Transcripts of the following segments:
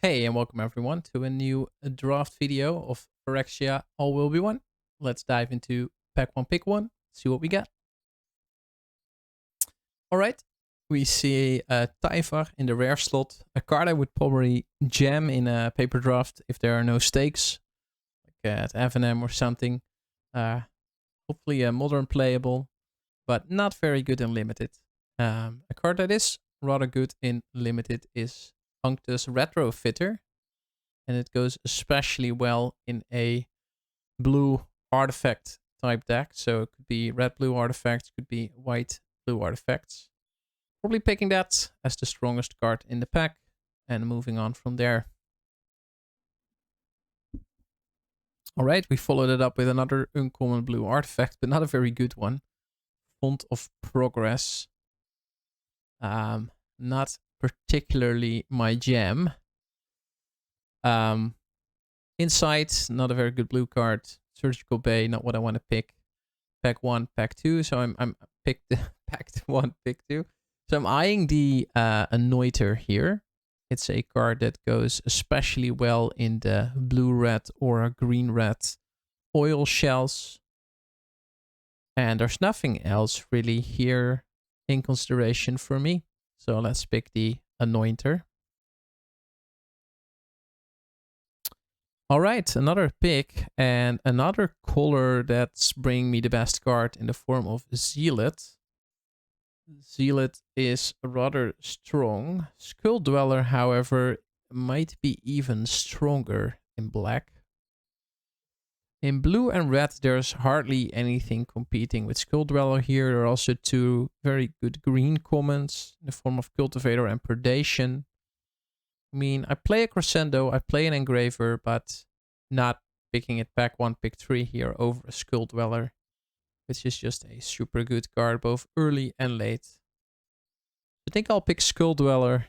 Hey, and welcome everyone to a new draft video of Phyrexia All Will Be One. Let's dive into pack one, pick one, see what we got. All right, we see a Typhar in the rare slot, a card I would probably jam in a paper draft if there are no stakes, like at FNM or something. Hopefully a modern playable, but not very good in limited. A card that is rather good in limited is Unctus Retrofitter. And it goes especially well in a blue artifact type deck. So it could be red-blue artifacts, could be white-blue artifacts. Probably picking that as the strongest card in the pack and moving on from there. All right, we followed it up with another uncommon blue artifact, but not a very good one. Font of Progress. Not particularly my jam. Inside, not a very good blue card. Surgical Bay, not what I want to pick. Pack one, pack two. So I'm picked packed one, pick two. So I'm eyeing the Anointer here. It's a card that goes especially well in the blue-red or green-red oil shells. And there's nothing else really here in consideration for me. So let's pick the Anointer. All right, another pick and another color that's bringing me the best card in the form of Zealot. Zealot is rather strong. Skull Dweller, however, might be even stronger in black. In blue and red, there's hardly anything competing with Skull Dweller here. There are also two very good green commons in the form of Cultivator and Predation. I mean, I play a Crescendo, I play an Engraver, but not picking it back one, pick three here over a Skull Dweller, which is just a super good card, both early and late. I think I'll pick Skull Dweller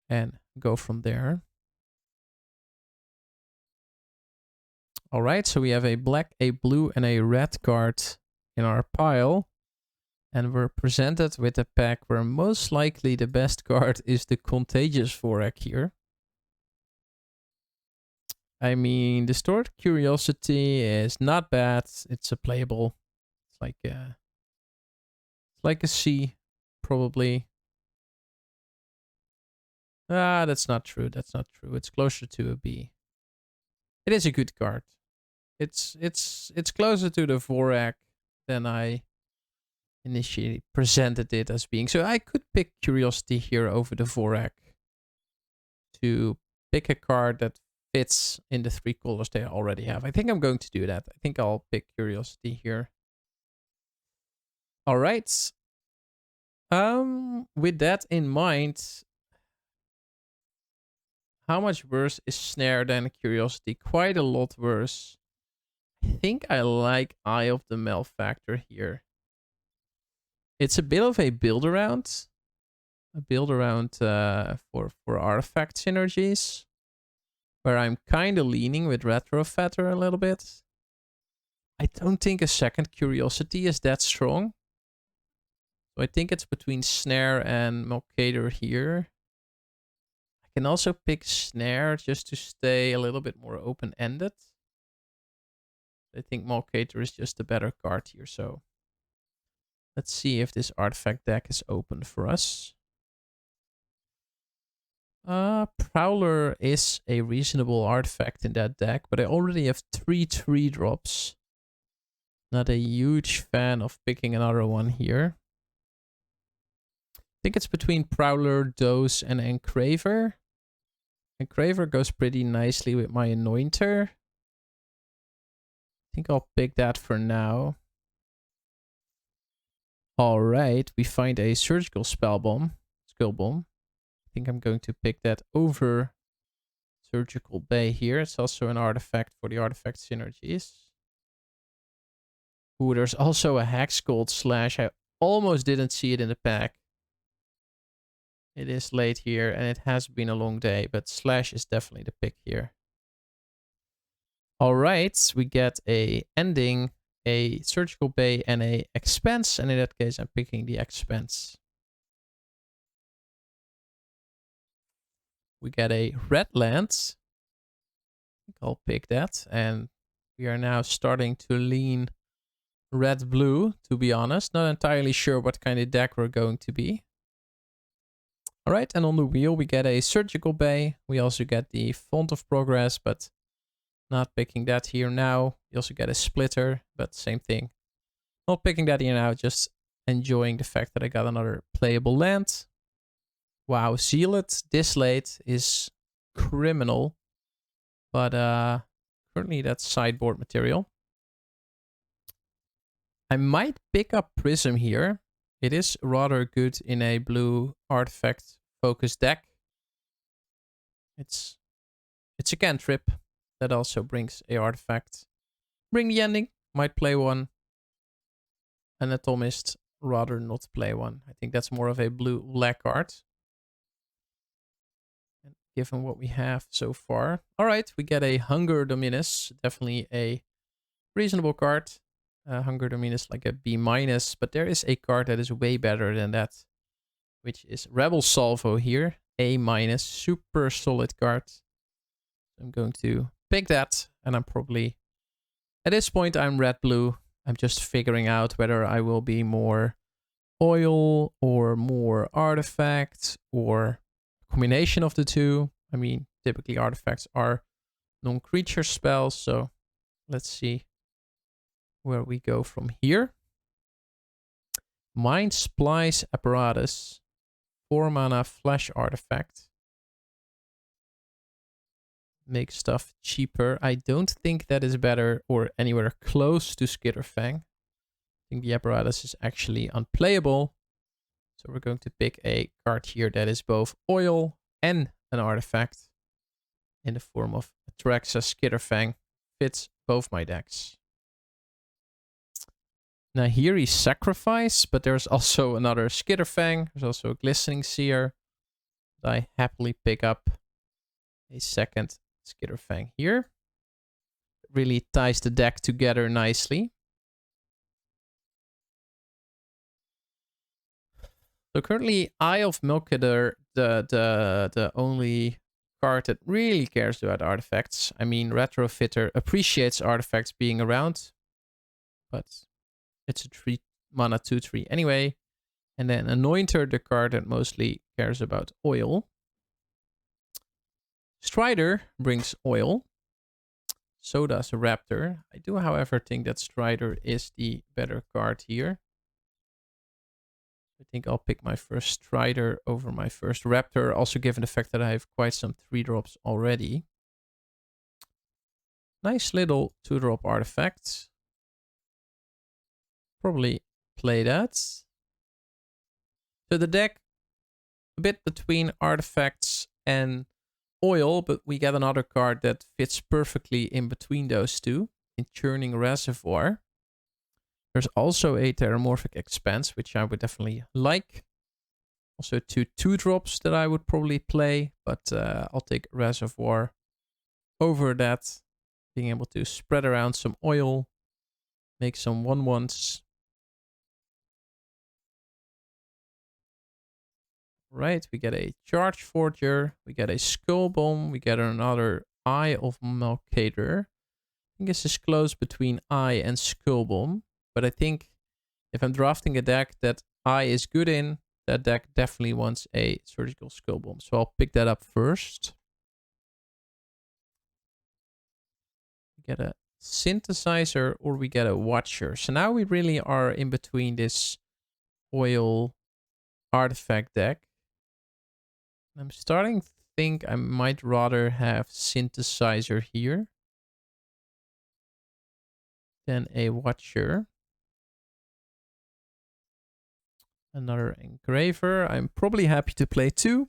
and go from there. All right, so we have a black, a blue, and a red card in our pile. And we're presented with a pack where most likely the best card is the Contagious Vorak here. I mean, the Stored Curiosity is not bad. It's a playable. It's like a C, probably. Ah, that's not true. That's not true. It's closer to a B. It is a good card. It's closer to the Vorak than I initially presented it as being. So I could pick Curiosity here over the Vorak to pick a card that fits in the three colors they already have. I think I'm going to do that. I think I'll pick Curiosity here. All right. With that in mind, how much worse is Snare than Curiosity? Quite a lot worse. I think I like Eye of the Malefactor here. It's a bit of a build around. A build around for artifact synergies, where I'm kind of leaning with Retrofitter a little bit. I don't think a second Curiosity is that strong. So I think it's between Snare and Malcator here. I can also pick Snare just to stay a little bit more open-ended. I think Malcator is just a better card here, so let's see if this artifact deck is open for us. Prowler is a reasonable artifact in that deck, but I already have 3 3-drops. Not a huge fan of picking another one here. I think it's between Prowler, Dose, and Engraver. Engraver goes pretty nicely with my Anointer. I think I'll pick that for now. All right, we find a Surgical Skull Bomb. I think I'm going to pick that over Surgical Bay here. It's also an artifact for the artifact synergies. Ooh, there's also a Hexgold Slash. I almost didn't see it in the pack. It is late here and it has been a long day, but Slash is definitely the pick here. All right, we get a Ending, a Surgical Bay, and a Expense. And in that case, I'm picking the Expense. we get a red land. I think I'll pick that. And we are now starting to lean red-blue, to be honest. Not entirely sure what kind of deck we're going to be. All right, and on the wheel, we get a surgical bay. We also get the font of progress, but not picking that here now. You also get a splitter, but same thing. Not picking that here now, just enjoying the fact that I got another playable land. Wow, Zealot this late is criminal, but currently that's sideboard material. I might pick up Prism here. It is rather good in a blue artifact focused deck. It's a cantrip that also brings a artifact. Bring the ending, might play one. Anatomist, rather not play one. I think that's more of a blue-black card. And given what we have so far. All right, we get a Hunger Dominus. Definitely a reasonable card. Hunger Dominus like a B-, but there is a card that is way better than that, which is Rebel Salvo here. A-, super solid card. I'm going to pick that, and I'm probably, at this point, I'm red-blue. I'm just figuring out whether I will be more oil or more artifacts or a combination of the two. I mean, typically artifacts are non-creature spells, so let's see where we go from here. Mind Splice Apparatus, 4 mana flash artifact. Make stuff cheaper. I don't think that is better or anywhere close to Skitterfang. I think the apparatus is actually unplayable. So we're going to pick a card here that is both oil and an artifact in the form of Phyrexia Skitterfang. Fits both my decks. Nahiri Sacrifice, but there's also another Skitterfang. There's also a Glistening Seer. I happily pick up a second Skitterfang here. It really ties the deck together nicely. So currently, Eye of Melkeder, the only card that really cares about artifacts. I mean, Retrofitter appreciates artifacts being around, but it's a 3 mana 2/3 anyway. And then Anointer, the card that mostly cares about oil. Strider brings oil. So does Raptor. I do, however, think that Strider is the better card here. I think I'll pick my first Strider over my first Raptor, also given the fact that I have quite some 3-drops already. Nice little 2-drop artifacts. Probably play that. So the deck, a bit between artifacts and oil, but we get another card that fits perfectly in between those two, in Churning Reservoir. There's also a Terramorphic Expanse, which I would definitely like. Also 2 2-drops that I would probably play, but I'll take Reservoir over that. Being able to spread around some oil, make some 1/1s. Right, we get a Charge Forger, we get a Skull Bomb, we get another Eye of Melkeder. I think this is close between Eye and Skull Bomb, but I think if I'm drafting a deck that Eye is good in, that deck definitely wants a Surgical Skull Bomb. So I'll pick that up first. We get a Synthesizer or we get a Watcher. So now we really are in between this oil artifact deck. I'm starting to think I might rather have Synthesizer here than a Watcher. Another Engraver. I'm probably happy to play 2.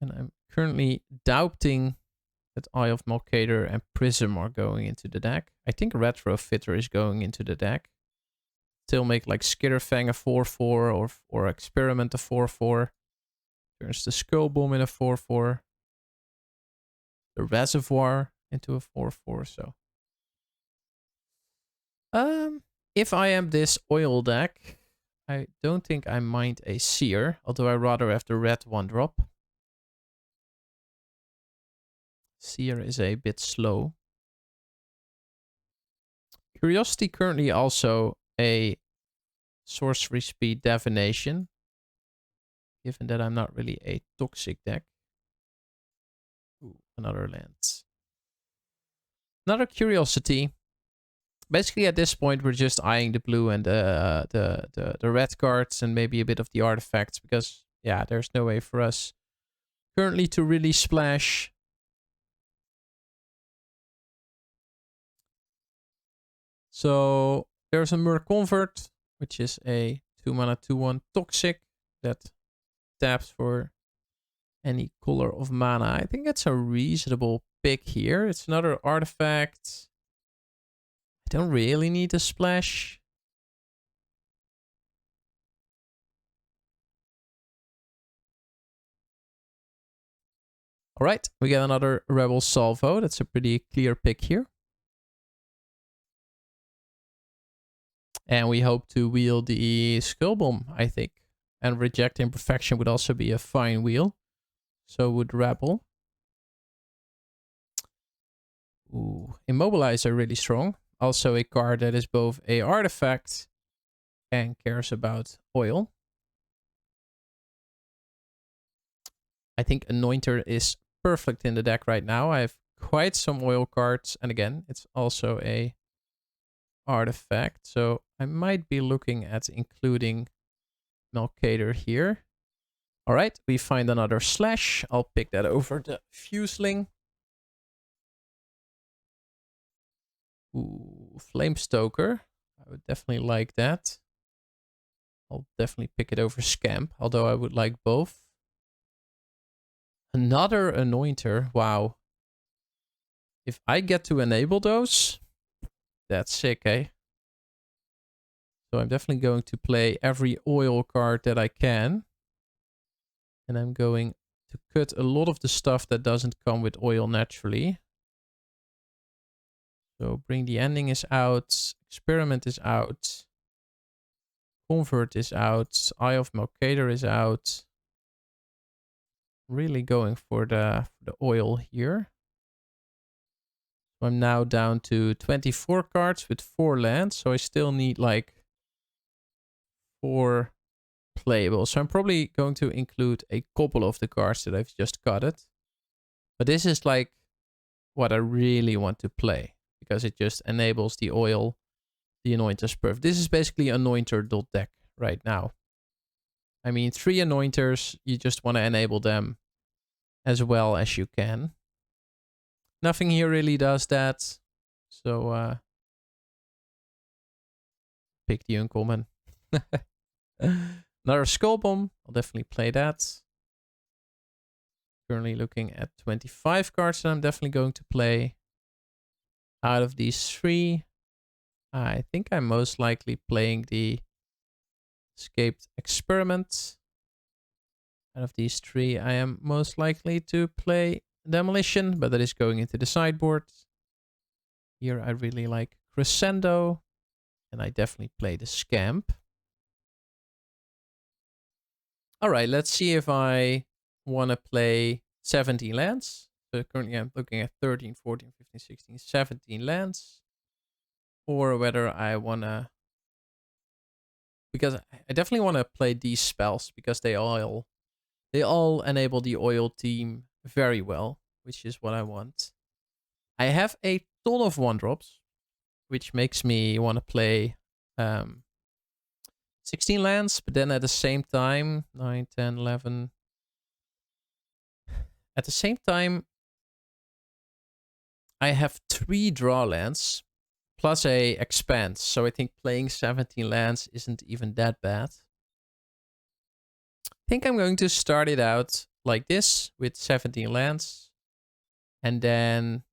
And I'm currently doubting that Eye of Melkeder and Prism are going into the deck. I think Retrofitter is going into the deck. Still make like Skitterfang a 4/4 or Experiment a 4/4. Turns the Skull Bomb in a 4/4. The Reservoir into a 4/4. So, if I am this oil deck, I don't think I mind a seer, although I rather have the red 1-drop. Seer is a bit slow. Curiosity currently also a sorcery speed divination, given that I'm not really a toxic deck. Ooh, another land. Another curiosity. Basically, at this point, we're just eyeing the blue and the red cards and maybe a bit of the artifacts because, yeah, there's no way for us currently to really splash. So there's a Mer Convert, which is a 2-mana 2/1 toxic that taps for any color of mana. I think that's a reasonable pick here. It's another artifact. I don't really need a splash. All right, we get another Rebel Salvo. That's a pretty clear pick here. And we hope to wheel the Skull Bomb, I think. And Reject Imperfection would also be a fine wheel. So would Rebel. Ooh, Immobilize are really strong. Also a card that is both a artifact and cares about oil. I think Anointer is perfect in the deck right now. I have quite some oil cards. And again, it's also a artifact. So I might be looking at including Melkader here. All right, we find another slash. I'll pick that over the Fuseling. Ooh, Flamestoker. I would definitely like that. I'll definitely pick it over Scamp, although I would like both. Another Anointer. Wow. If I get to enable those, that's sick, eh? So I'm definitely going to play every oil card that I can. And I'm going to cut a lot of the stuff that doesn't come with oil naturally. So Bring the Ending is out. Experiment is out. Convert is out. Eye of Melkader is out. Really going for the oil here. So I'm now down to 24 cards with 4 lands. So I still need like 4 playables. So I'm probably going to include a couple of the cards that I've just cutted. But this is like what I really want to play. Because it just enables the oil, the Anointer's Perf. This is basically Anointer deck right now. I mean, 3 Anointers, you just want to enable them as well as you can. Nothing here really does that. So, pick the uncommon. Another Skull Bomb. I'll definitely play that. Currently looking at 25 cards that I'm definitely going to play. Out of these 3, I think I'm most likely playing the Escaped Experiment. Out of these 3, I am most likely to play Demolition, but that is going into the sideboard. Here I really like Crescendo, and I definitely play the Scamp. All right, let's see if I want to play 17 lands. So currently I'm looking at 13, 14, 15, 16, 17 lands. Or whether I want to... Because I definitely want to play these spells because they all enable the oil team very well, which is what I want. I have a ton of 1-drops, which makes me want to play 16 lands, but then at the same time, 9, 10, 11... At the same time, I have 3 draw lands plus a expand. So I think playing 17 lands isn't even that bad. I think I'm going to start it out like this with 17 lands and then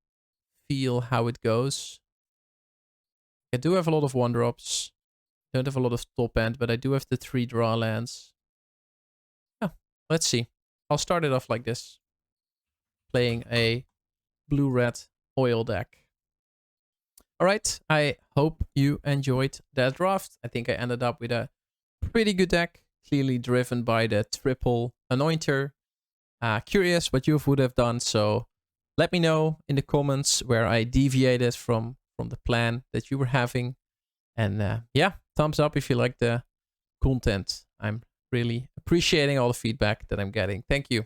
feel how it goes. I do have a lot of 1-drops. Don't have a lot of top end, but I do have the 3 draw lands. Yeah, let's see. I'll start it off like this. Playing a blue-red oil deck. All right, I hope you enjoyed that draft. I think I ended up with a pretty good deck, clearly driven by the triple anointer. Curious what you would have done, so let me know in the comments where I deviated from the plan that you were having. And yeah, thumbs up if you like the content. I'm really appreciating all the feedback that I'm getting. Thank you.